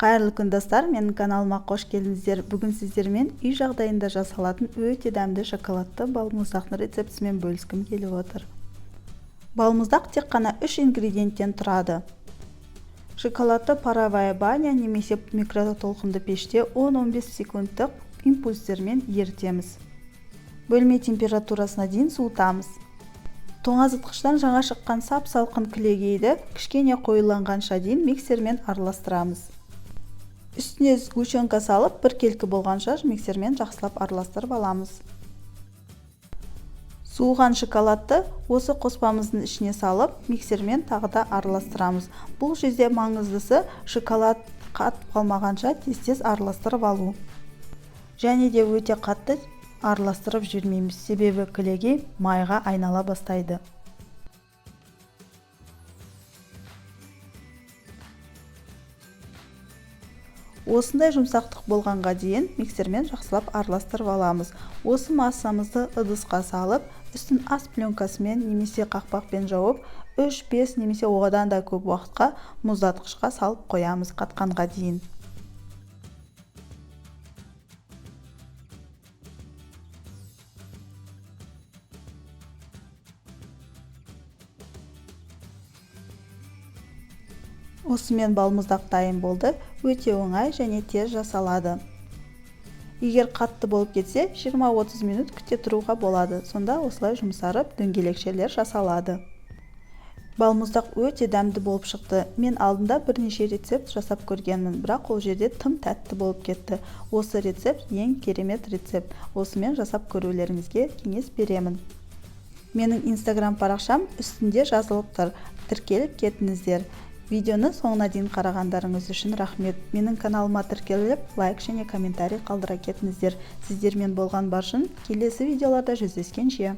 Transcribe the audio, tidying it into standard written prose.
Қайырлы күн достар, менің каналыма қош келдіңіздер. Бүгін сіздермен үй жағдайында жасалатын өте дәмді шоколадты балмұздақтың рецептісімен бөліскім келіп отыр. Балмұздақ тек қана 3 ингредиенттен тұрады. Шоколадты паровая баня немесе микротолқынды пеште 10-15 секундтық импульстермен ерітеміз. Бөлме температурасына дейін суытамыз. Тоңазытқыштан жаңа шыққан сап-салқын кілегейді кішкене қоюланғанша дейін миксермен араластырамыз. Үстіне сгущенка салып, бір келкі болғанша миксермен жақсылап араластырып аламыз. Суыған шоколадты осы қоспамыздың ішіне салып, миксермен тағы да араластырамыз. Бұл жерде маңыздысы шоколад қатып қалмағанша тез араластырып алу. Және де өте қатты араластырып жүрмейміз, себебі кілегей майға айнала бастайды. Осындай жұмсақтық болғанға дейін миксермен жақсылап араластырып аламыз. Осы массамызды ыдысқа салып, үстін ас пленкасымен немесе қақпақпен жауып, 3-5 немесе одан да көп уақытқа мұздатқышқа салып қоямыз қатқанға дейін. Осымен балмұздақ дайын болды. Өте оңай және тез жасалады. Егер қатты болып кетсе, 20-30 минут күте тұруға болады. Сонда осылай жұмсарып, дөңгелекшелер жасалады. Балмұздақ өте дәмді болып шықты. Мен алдында бірнеше рецепт жасап көргенмін, бірақ ол жерде тым тәтті болып кетті. Осы рецепт ең керемет рецепт. Осымен жасап көрулеріңізге кеңес беремін. Менің инстаграм парақшам үстінде жазылып тұр. Тіркеліп кетіңіздер. Видеоны соңына дейін қарағандарыңыз үшін рахмет. Менің каналыма тіркеліп, лайк және комментарий қалдыра кетіңіздер. Сіздермен болған баршын келесі видеоларда жүздескенше.